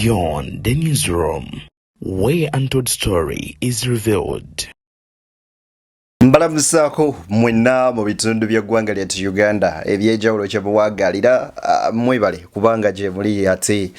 Beyond the newsroom, where untold story is revealed. Mbalamusaako mwenna mu bitundu by'eggwanga lyattu Uganda eby'enjawulo kye muwaggalira mwebale kubanga gye muli ate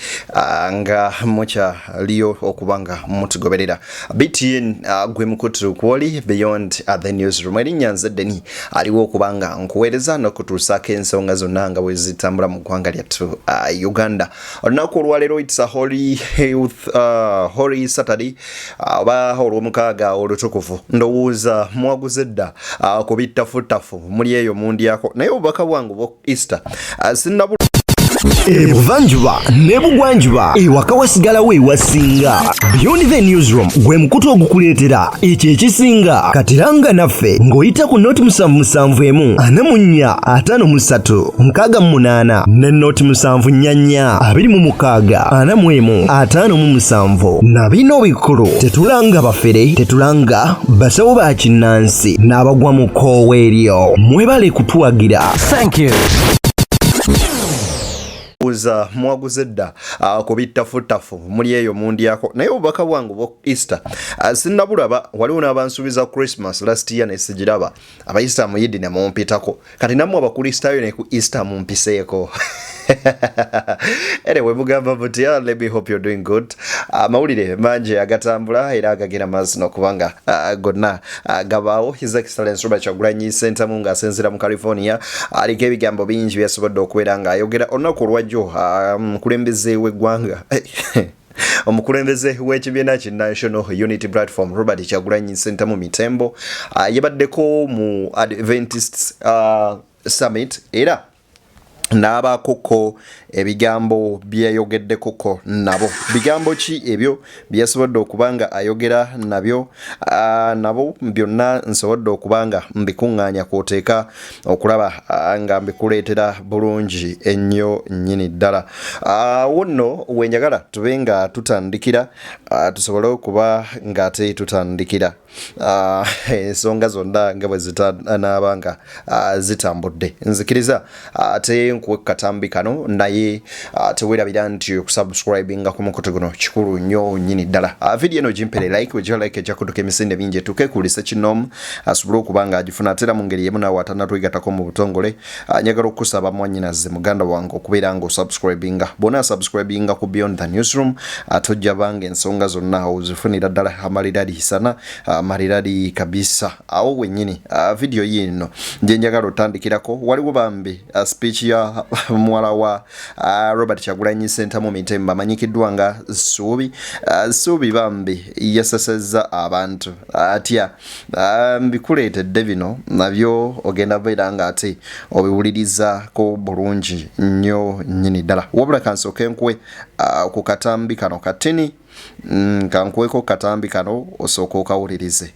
nga mukyaliyo okubanga mutugoberera. BTN gwe mukutu kwoli Beyond the newsroom erinnya nze Deni aliwo okubanga nkuweereza n'okutuusaako ensonga zonna nga bwe zitambula mu ggwanga lyattu Uganda. Olunaku olwaleero it's a holy Saturday oba olw'omukaaga olutukuvu ndowooza mwaguze dda kubitafu muli eyo mundyako naye obubaka bwangu bwo Easter sinnabu Ebuvanjuba nebugwanjuba ewaka wasigalawo ewasinga. Beyond the newsroom gwe mukutu ogukuleetera ekyo ekisinga katiranga naffe ng'oyita ku noti 771 44 53 ne noti 744 26 41 na bino bikulu tetulanga bafere tetulanga basawo ba kinnansi n'abagwa mu koowa eryo mwebale kutuwagira. Thank you. uza mwaguze dda kubitafu muli eyo mundyako naye obubaka bwangu bwo Easter sinnabulaba waliwo n'abansuubiza Christmas last year ne sigiraba Abayisilamu Yidi ne mumpitako kati nammwe Abakristaayo ne ku Easter mumpiseeko. Anyway, mugamba buti let me hope you're doing good. Mawulire mangi agatambula era agagenda maaso n'okubanga gonna gabaawo. His Excellence Robert Kyagulanyi Ssentamu ng'asinziira mu California aliko ebigambo bingi byasobodde okubeera ng'ayogera olunaku olwajjo mukulembeze w'eggwanga omukulembeze w'ekibiina ki National Unity Platform Robert Kyagulanyi Ssentamu Mitembo yabaddeko mu Adventist Summit era n'abakuko ebigambo byeyogeddekuko nabo. Bigambo ki ebyo byasobodde okubanga ayogera nabyo nabo byonna nsobodde okubanga mbikuŋŋaanya kwoteeka okulaba nga mbikuleetera bulungi ennyo nnyini ddala. Wonno wenjagala tube nga tutandikira tusobole okuba ng'ate tutandikira ensonga zonna nga bwe zitanaabanga zitambudde. Nzikiriza ate nkuwe katambi kano naye teweerabira nti okusubscribinga ku mukutu guno kikulu nnyo nnyini ddala. Video eno gimpere like wejja like ejja kutuka emisinde bingi tukekulisa kinoomu asobole okubanga agifuna atera mu ngeri yemu naawe atanatwegatako mu butongole. Njagala okusaba mwannyinaze muganda wange okubeera nga osubscribinga bona subscribinga ku Beyond the newsroom tojja banga ensonga zonna ozifunira ddala amalirali sana amalirali kabisa awo wennyini. Video yino nje njagala otandikirako waliwo bambi speech ya muwala wa Robert Kyagulanyi Ssentamu Mitembo amanyikiddwa nga Suubi bambi yasasezza abantu atya mbikuleetedde bino nabyo ogenda beera nga ate obiwulirizaako bulungi nnyo nnyini ddala. Wabula kansooke nkuwe ku katambi kano katini kankuweko katambi kano osooka okawulirize.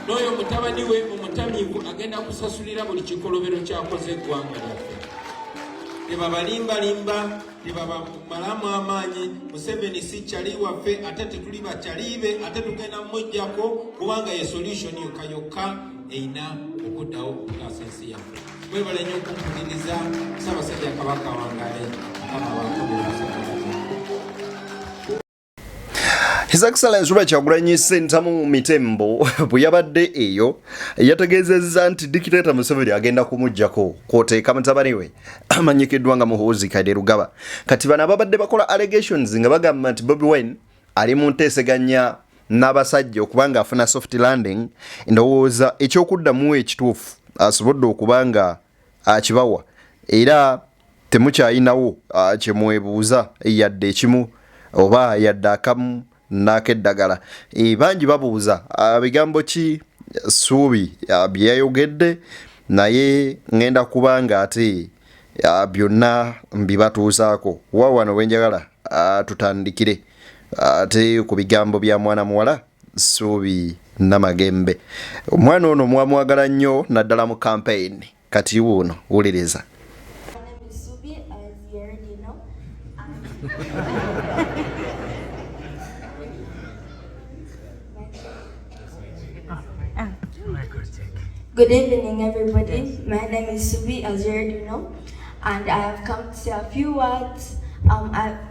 N'oyo mutabani we omutamiivu agenda kusasulira buli kikolobero kyakoze eggwanga lyaffe. Tebabalimbalimba tebabamalamu amaanyi. Museveni si kyali waffe ate tetuli bakyaliibe ate tugenda mujjako kubanga ye solution yokka eyina okuddawo okutaasa ensi yaffe. Mwebale nnyo okumpuliriza Ssaabasajja Kabaka wangale His Excellence Robert Kyagulanyi Ssentamu Mitembo bwe yabadde eyo yategeezezza nti Dictator Museveni agenda kumujjako kwoteeka mutabani we amanyikiddwa nga Muhoozi kati bano ababadde bakola allegations nga bagamba nti Bobi Wine ali mu nteeseganya n'abasajja okubanga afuna soft landing. Ndowooza ekyokuddamu ekituufu asobodde okubanga akibawa era temukyayinawo kyemwebuuza yadde ekimu oba yadde akamu n'akeddagala. Bangi babuuza bigambo ki Suubi byeyayogedde naye ngenda kubanga ate byonna mbibatuusaako. Wano wenjagala tutandikire ate ku bigambo bya mwana muwala Suubi Namagembe. Omwana ono mwamwagala nnyo naddala mu campaign kati wuuno wuliriza. Good evening, everybody. My name is Subi, as you already know. and I have come to say a few words.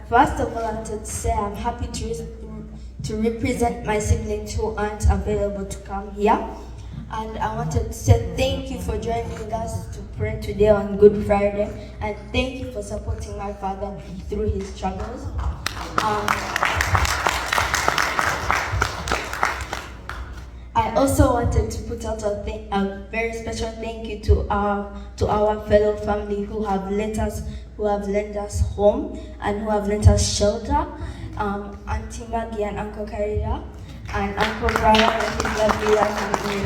First of all, I wanted to say I'm happy to represent my siblings who aren't available to come here. And I wanted to say thank you for joining us to pray today on Good Friday, and thank you for supporting my father through his struggles. I also wanted to put out a very special thank you to our fellow family who have lent us home and who have lent us shelter. Auntie Maggie and Uncle Karida and Uncle Brian and his lovely wife and Mary.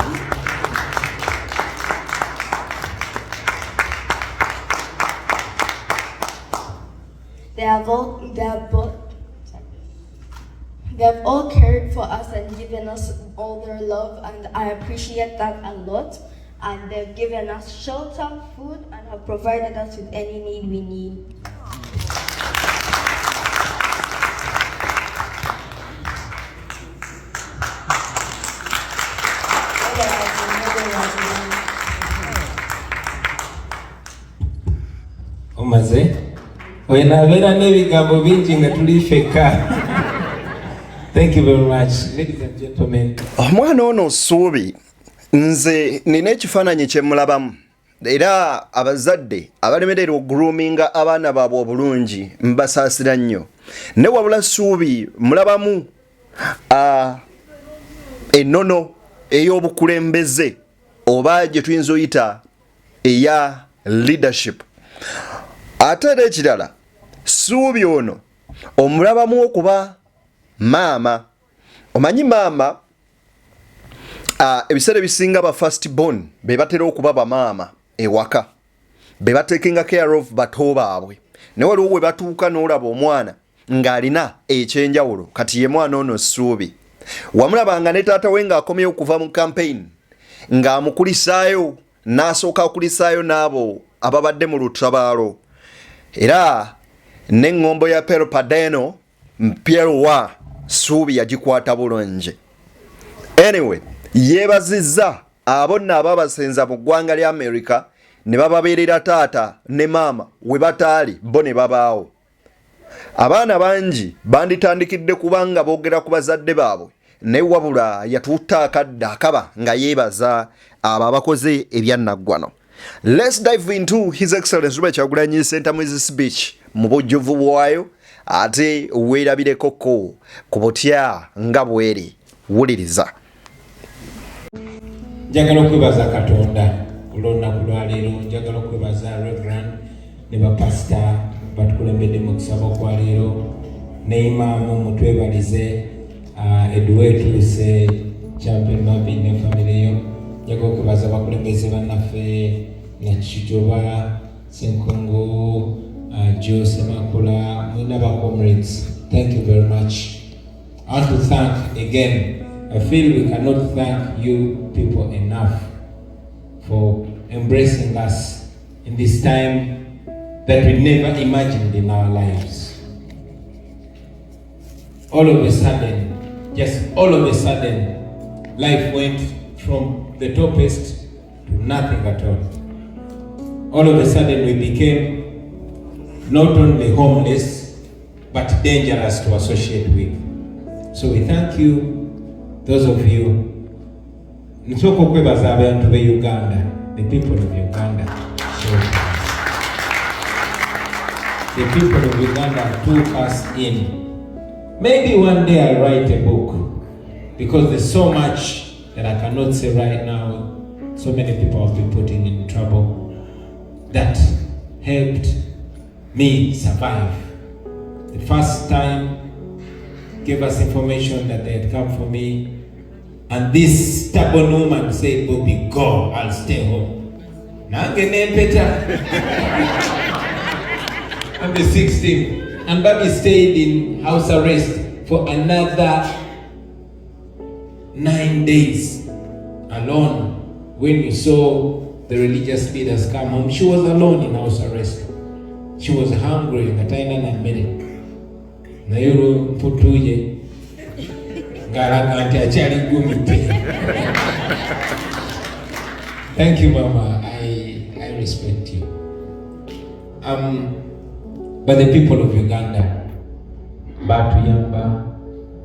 They have all cared for us and given us all their love, and I appreciate that a lot. And they've given us shelter, food, and have provided us with any need we need. Omaze wenabera n'ebigambo bingi nga tulifeka. Thank you very much, ladies and gentlemen. Omwana ono Suubi, nze nina ekifaananyi kye mulabamu, era abazadde abalemererwa okuloominga abaana baabwe obulungi mbasaasira nnyo. Ne wabula Suubi mulabamu ennono ey'obukulembeze oba gye tuyinza oyita eya leadership. Ate era ekirala, Suubi ono omulabamu okuba maama. Omanyi maama, ebiseera ebisinga ba first born be batera okuba bamaama ewaka, be batekinga care of bato baabwe. Ne waliwo we batuuka n'olaba omwana ng'alina ekyenjawulo, kati ye mwana ono Suubi. Wamulabanga ne taata we ng'akomyewo okuva mu campaign ng'amukulisaayo, n'asooka akulisaayo n'abo ababadde mu lutabaalo. Era n'eŋŋombo ya Pero Padeno mpyewa Suubi yagikwata bulungi. Anyway, yeebazizza abonna ababasenza mu ggwanga lya America ne bababeerera taata ne maama we bataali bo ne babaawo. Abaana bangi banditandikidde kubanga boogera ku bazadde baabwe, naye wabula yatuutta akadde akaba nga yeebaza abo abakoze ebyannaggwano. Let's dive into His Excellency Robert Kyagulanyi Ssentamuzi speech mu bujjuvu bwayo, ate weerabireko ku butya nga bweri. Wuliriza. Njagala okwebaza Katonda olw'olunaku lwa leero. Njagala okwebaza Reverend ne bapasita batukulembedde mu kusaba kwa leero, ne imaamu mutwebalize Edwetuse Champion Mabi ne famire yo. Njagala okwebaza abakulembeze bannaffe Nakijoba Senkongo Jose Makula, mwina ba comrades. Thank you very much. I want to thank again. I feel we cannot thank you people enough for embracing us in this time that we never imagined in our lives. All of a sudden, just all of a sudden, life went from the topest to nothing at all. All of a sudden we became not only homeless, but dangerous to associate with. So we thank you, those of you. Nsoko kwebaza abantu be Uganda, the people of Uganda. The people of Uganda took us in. Maybe one day I'll write a book, because there's so much that I cannot say right now. So many people have been putting in trouble that helped me survive. The first time gave us information that they had come for me, and this stubborn woman said, "Bobi, go, I'll stay home." On the 16th, and Bobby stayed in house arrest for another 9 days alone. When you saw the religious leaders come home, she was alone in house arrest. She was hungry, ngataina na mbele. Na yoro mputuye ngaraga anti achali gumite. Thank you, Mama. I respect you. But the people of Uganda, batuyamba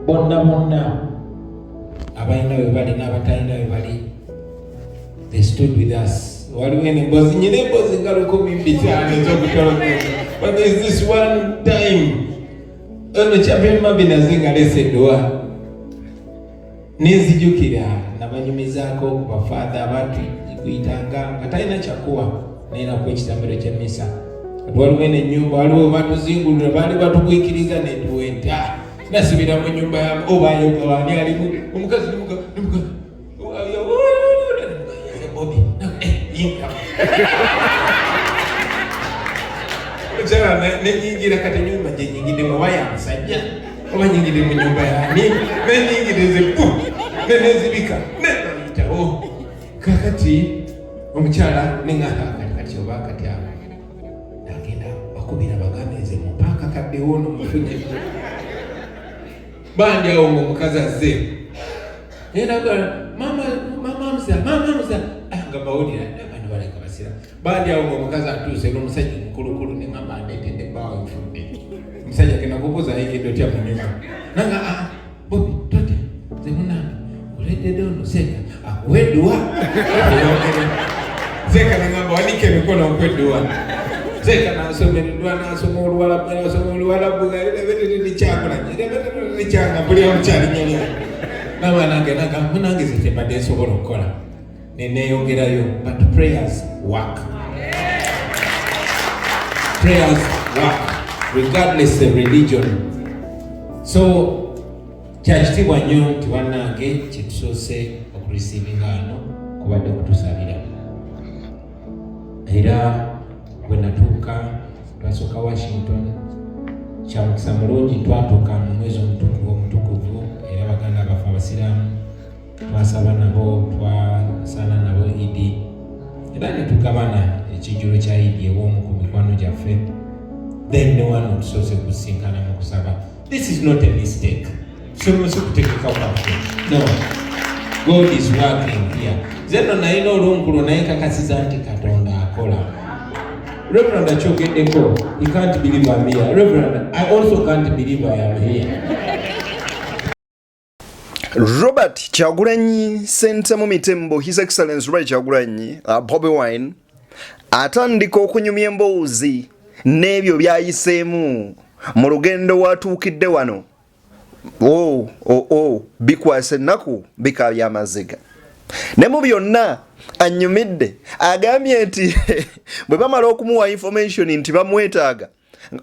bonna abalina we bali n'abatalina we bali, they stood with us. Waliwo emboozi nyina emboozi nga 15 ez'okutoloka, but there is this one time ono kyapema binaze nga leseddwa nezijukira nabanyumizaako ku bafaadha abatuyitanga nga talina kyakuwa naina kuwa ekitambiro ky'emmisa. Waliwo ennyumba, waliwo batuzingulira, baali batukwikiriza netuwenta nasibira mu nyumba ya obayo wani alimu omukazi Bobi yinga jana nyingira kati nyumba je nyingide mu waya musajja oba nyingide mu nyumba ya ni nyingide zepu nezibika nebita kakati omukyala nengaka kati oba kati agenda bakubira bagameze mpaka kaddewo n'omufunye bandi awo omukazi azze era mama mza nga bawulira abantu baleka basira bandi awo omukazi atuuse n'omusajja mukulukulu neŋamba ndeetedde ebbaawo enfudde omusajja genda kubuuza ayigidde otya munyuma nanga Bobi tote ze munange oleddedde ono seeka akuweddwa seeka neŋamba wanika emikono okweddwa seeka nasomereddwa nasoma oluwalabu nekyakola buli omukyali nyonyo nabanange munange zekebadde nsobola okukola neneyongerayo, but prayers work. Prayers work regardless of religion. So kyakitibwa nnyo nti wannange kyetusoose okurisiivinga ano kubadde kutusabira, era bwe natuuka twasooka Washington kyamukisa mulungi twatuuka mu mwezi omutukuvu era baganda baffe abasiraamu twasaba nabo twasala nabo Idi era netugabana ekijjulo kya Idi ew'omu ku mikwano gyaffe, then ne wano tusoose kusinkana mu kusaba. This is not a mistake. Somose kutegeka kwaffe. No. God is working here. Zeno nalina olunkulo naye kakasiza nti Katonda akola. Reverend Achogeddeko, he can't believe I'm here. Reverend, I also can't believe I am here. Robert Kyagulanyi Ssentamu Mitembo, His Excellency Robert Kyagulanyi, Bobi Wine, atandika okunyumya emboozi n'ebyo byayiseemu mu lugendo watuukidde wano. Bikwase ennaku bikaabya amaziga. Ne mu byonna anyumidde agambye nti bwe bamala okumuwa information nti bamwetaaga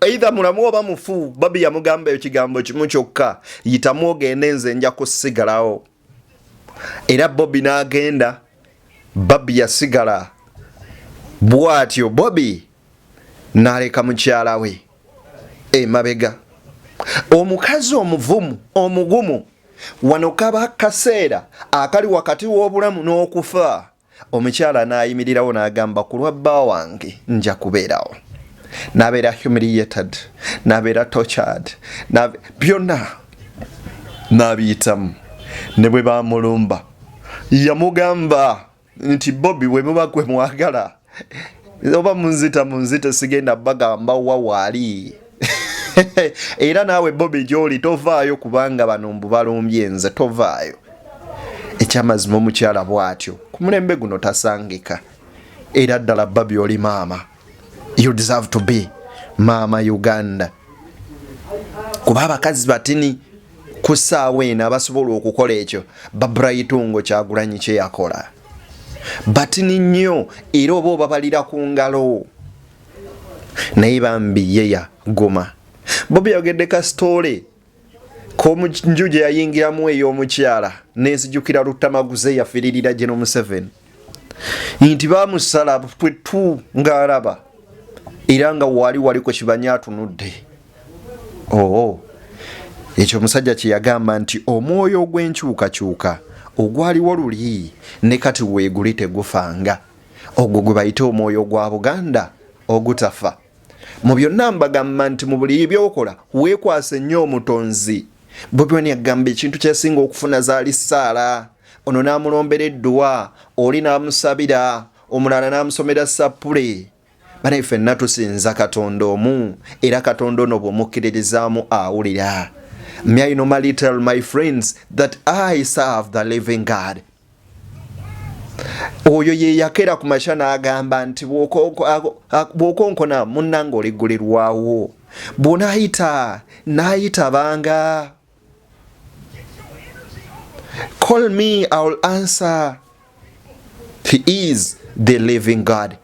either mulamu oba mufu, Bobi yamugamba ekigambo kimu kyokka, yitamu ogende nze nja kusigalawo. Era Bobi n'agenda, Bobi yasigala bw'atyo. Bobi n'aleka mukyala we emabega. Omukazi omuvumu omugumu wano kaba kaseera akali wakati w'obulamu n'okufa. Omukyala n'ayimirirawo n'agamba ku lwa bba wange nja kubeerawo. N'abeera humiliated, n'abeera tortured, byonna n'abiyitamu. Ne bwe bamulumba yamugamba nti Bobi we muba gwe mwagala oba munzita sigenda bagamba wa waali. Era naawe Bobi gy'oli tovaayo kubanga bano mbu balumbye nze, tovaayo. Ekyamazima omukyala bw'atyo ku mulembe guno tasangika. Era ddala Bobi oli maama. You deserve to be Mama Uganda. Kuba abakazi batini ku ssaawa eno abasobola okukola ekyo Barbara Itungo Kyagulanyi kye yakola. Batini nnyo era oba obabalira ku ngalo. Naye bambi yeya goma. Bobi yogedde ka story k'omunju gye yayingiramu ey'omukyala n'ezijjukira Lutamaguze yafiiririra Gen M7 nti baamusala pwetu ng'alaba era nga waliko kibanya atunudde. Ekyo omusajja kye yagamba nti omwoyo ogw'enkyukakyuka ogwaliwo luli ne kati weeguli tegufanga. Ogwo gwe bayita omwoyo gwa Buganda ogutafa. Mu byonna mbagamba nti mu buli byokola weekwase nnyo omutonzi. Bobi Wine yagamba ekintu kyesinga okufuna zaali ssaala. Ono n'amulombera edduwa, oli n'amusabira, omulala n'amusomera sappule. banaife natusinza Katonda omu era Katonda ono bw'omukkiririzaamu awulira. May I normally tell my friends that I serve the living God. Oyo ye yakera ku makya n'agamba nti bw'okonkona munnange oligulirwawo, bw'onaayita naayitabanga. Call me, I will answer. He is the living God,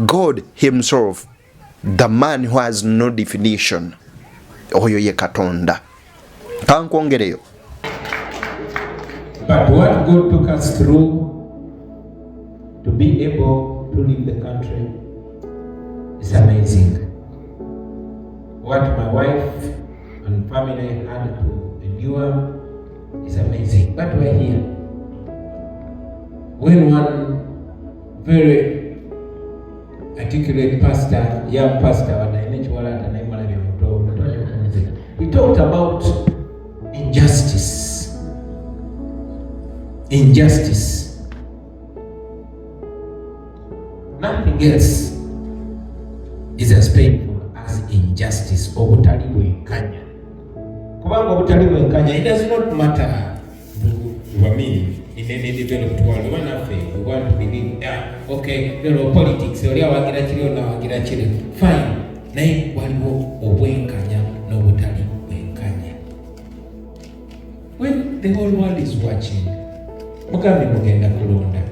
God himself, the man who has no definition. Oyo ye Katonda. Kankwongereyo. But what God took us through to be able to leave the country is amazing. What my wife and family had to endure is amazing. But we're here. When one very articulate pastor, young pastor, he talked about injustice. Injustice. Nothing else is as painful as injustice. Obutali bwenkanya. Kubanga obutali bwenkanya, it does not matter. In any developed world, one affair, we want to believe, okay, there are politics, fine. Naye waliwo obwenkanya n'obutali bwenkanya. When the whole world is watching, mugambe mugenda kulonda.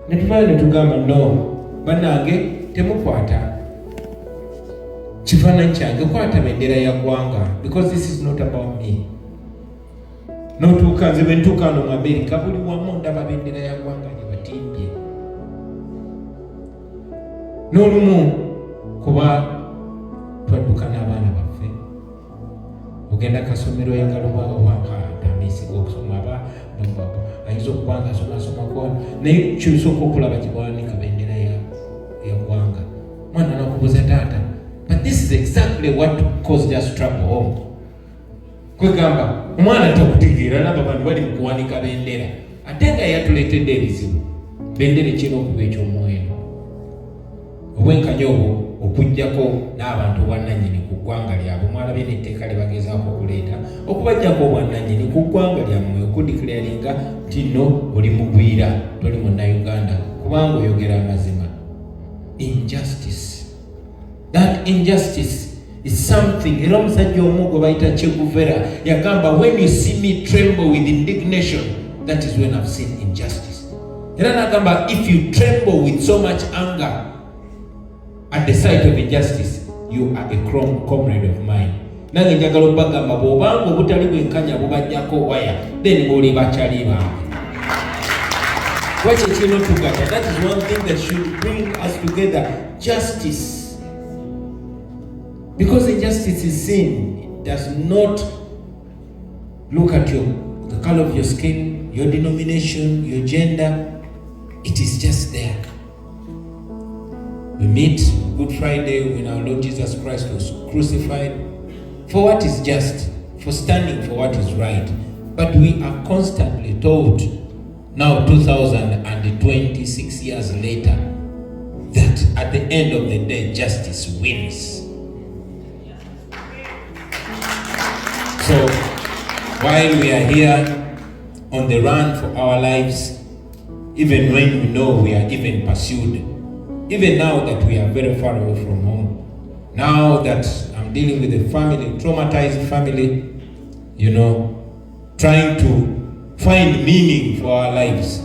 Netuvaayo netugamba no, bannange temukwata kifaananyi kyange, kwata bendera ya ggwanga, because this is not about me. Notuuka nze bwe ntuuka no mu America, buli wamu ndaba bendera ya ggwanga gye batimbye. N'olumu kuba twadduka n'abaana baffe, ogenda kasomero yangalubaawo tambiisibwa okusoma ayinza okuba nga asoma naye kyosooka okulaba gye bwanika bendera ya ggwanga. Mwana nakubuuza taata, but this is exactly what caused us trouble home. Kwegamba omwana takutegeera nabo bantu bali mu kuwanika bendera ate nga yatuleetedde ebizibu. Bendera ekirina okuba eky'omuwendo. Obwenkanya obwo okuggyako n'abantu obwannannyini ku ggwanga lyabwe, mwalabye n'etteeka lye bagezaako okuleeta okubaggyako obwannannyini ku ggwanga lyammwe, okudikiraringa nti nno oli mugwira, toli munnayuganda kubanga oyogera amazima. Injustice. That injustice is something. Era omusajja omu gwe bayita Che Guevara yagamba, when you see me tremble with indignation, that is when I've seen injustice. Era nagamba, if you tremble with so much anger at the sight of injustice, you are a comrade of mine. Nange njagala obagamba bw'obanga obutali bwenkanya bubajjako waya, then bw'oli bakyali bange. Watch it, you know, together. That is one thing that should bring us together. Justice. Because injustice is sin. It does not look at the color of your skin, your denomination, your gender. It is just there. We meet Good Friday when our Lord Jesus Christ was crucified for what is just, for standing for what is right. But we are constantly told, now 2026 years later, that at the end of the day, justice wins. So, while we are here on the run for our lives, even when we know we are even pursued, even now that we are very far away from home, now that I'm dealing with a family, traumatized family, you know, trying to find meaning for our lives,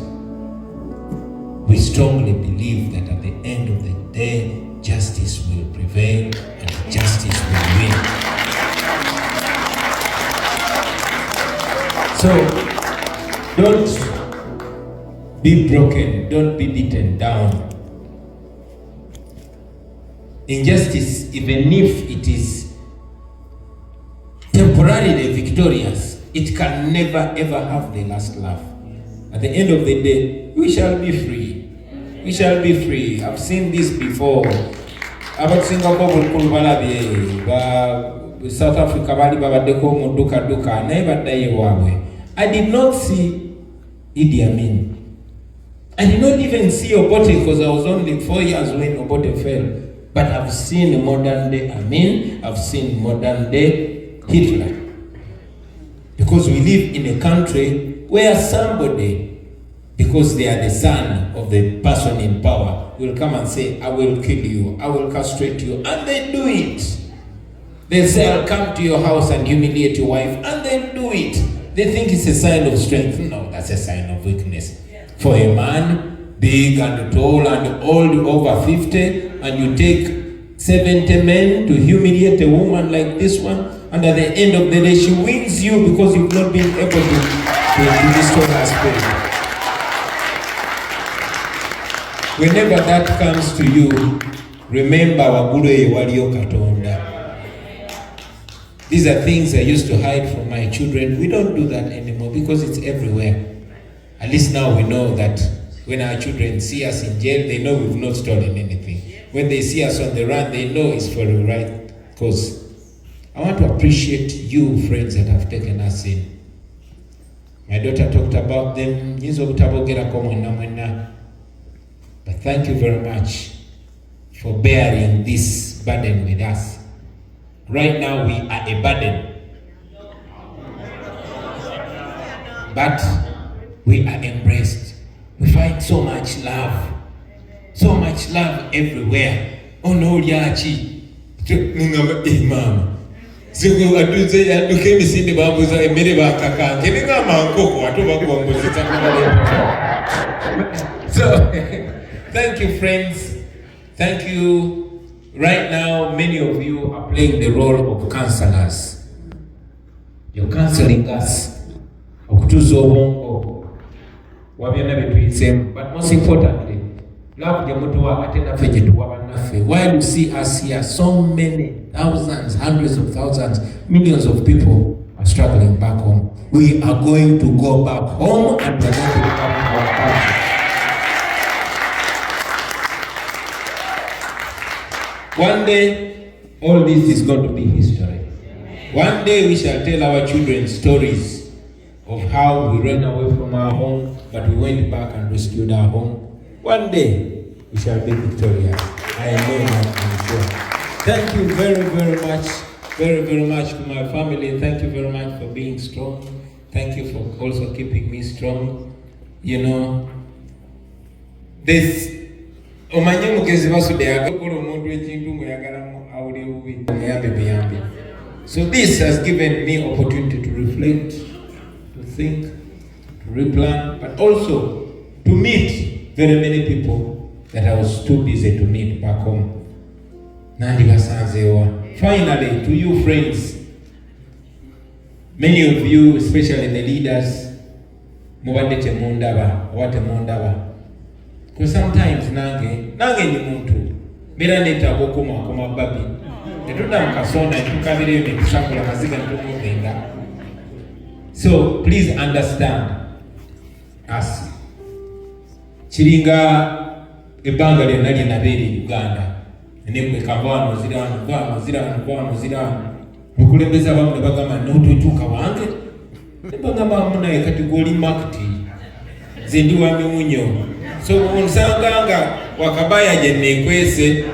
we strongly believe that at the end of the day, justice will prevail and justice will win. So, don't be broken, don't be beaten down. Injustice, even if it is temporarily victorious, it can never ever have the last laugh. At the end of the day, we shall be free. We shall be free. I've seen this before. About Singapore, South Africa, I did not see Idi Amin. I I did not even see Obote because I was only 4 years when Obote fell. But I've seen modern day Amin, I've seen modern day Hitler. Because we live in a country where somebody, because they are the son of the person in power, will come and say, I will kill you, I will castrate you, and they do it. They say, I'll come to your house and humiliate your wife, and they do it. They think it's a sign of strength. No, that's a sign of weakness. For a man, big and tall and old, over 50, and you take 70 men to humiliate a woman like this one, and at the end of the day, she wins you because you've not been able to destroy her spirit. Whenever that comes to you, remember Wagure Waliyo Katonda. These are things I used to hide from my children. We don't do that anymore because it's everywhere. At least now we know that when our children see us in jail, they know we've not stolen anything. When they see us on the run, they know it's for the right cause. I want to appreciate you, friends, that have taken us in. My daughter talked about them. But thank you very much for bearing this burden with us. Right now we are a burden. But we are embraced. We find so much love everywhere. Oh no, Yachi. Mama. So thank you, friends. Thank you. Right now, many of you are playing the role of counselors. You're counseling us. But most importantly, while you see us here, so many thousands, hundreds of thousands, millions of people are struggling back home. We are going to go back home and we're going to become our country. One day, all this is going to be history. One day we shall tell our children stories of how we ran away from our home, but we went back and rescued our home. One day we shall be victorious. I know that, I'm sure. Thank you very much to my family. Thank you very much for being strong. Thank you for also keeping me strong. You know, this so this has given me opportunity to reflect, to think, to replan, but also to meet very many people that I was too busy to meet back home. Finally, to you friends, many of you, especially the leaders, because sometimes nange ni muntu bila neta koma babi etuda mkasona tukabire ni kusakula maziga ntukuvenga. So please understand us. Chiringa ebanga lya nali nabere Uganda nemwe kavano zirano mukulembeza bamwe bagama notutuka wange nebagamba muna kategori marketing zendi wa miunyo. So unsanganga wakabaya je nekwese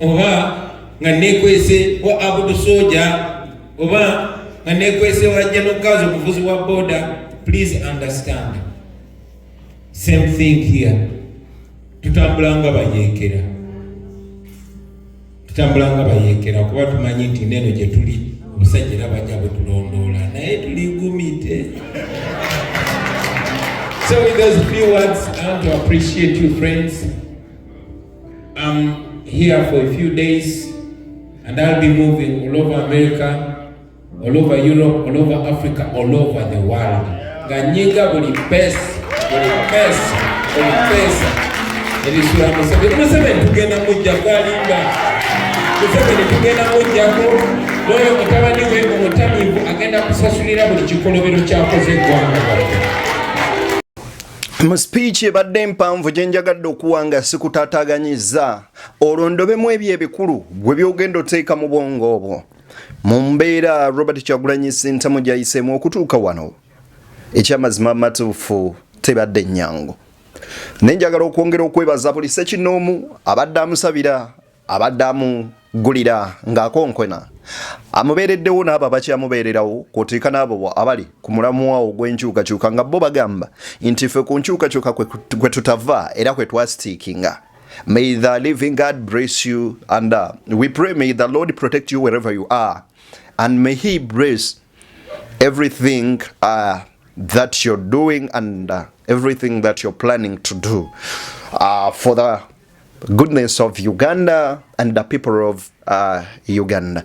oba nga nekwese wa abudu soja oba nga nekwese wa jenokazo kuvuzi wa border. Please understand, same thing here. Tutambulanga bayekera kuba tumanyi nti neno je tuli musajjira bajja tulondola naye tuli gumite. So with those few words, I want to appreciate you, friends. I'm here for a few days, and I'll be moving all over America, all over Europe, all over Africa, all over the world. Ganyiga buli pesa. Elisura Museveni tugenda mujja kwalinga. Museveni tugenda mujjako. Loyo mutabani we omutamivu agenda kusasulira buli kikolobero kyakoze eggwanga. Mu speech ebadde mpanvu gye njagadde okuwanga sikutaataaganyiza olondobemu ebyo ebikulu bwe byogenda oteeka mu bwongo obwo mu mbeera Robert Kyagulanyi Ssentamu gy'ayiseemu okutuuka wano. Ekyamazima amatuufu tebadde nnyangu. nenjagala okwongera okwebaza buli ssekinoomu abadde amusabira abadde amugulira ng'akonkwena amubeereddewo n'abo abakyamubeererawo kwoteeka n'abo abali ku mulamu wawo gw'enkyukakyuka nga bo bagamba nti ffe ku nkyukakyuka kwe tutava era kwe twasitiikinga. May the living God bless you, and we pray may the Lord protect you wherever you are, and may He bless everything that you're doing and everything that you're planning to do for the goodness of Uganda and the people of Uganda.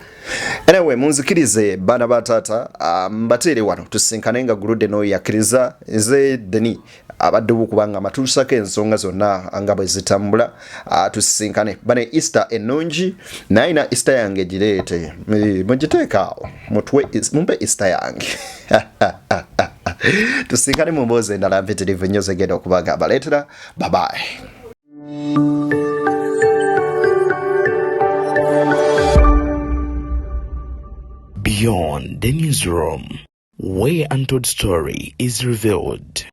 Anyway, munzikirize bana batata mbatere wano tusinkane nga gulude no yakiriza nze deni abadde bukubanga matuusako ensonga zonna nga bwe zitambula tusinkane bane Easter ennungi naina Easter yange gireete mugiteekaawo mumpe Easter yange tusinkane mu mboozi endala mpitirivu nnyo zegenda okubaga abaleetera. Bye bye. Beyond the newsroom, where untold story is revealed.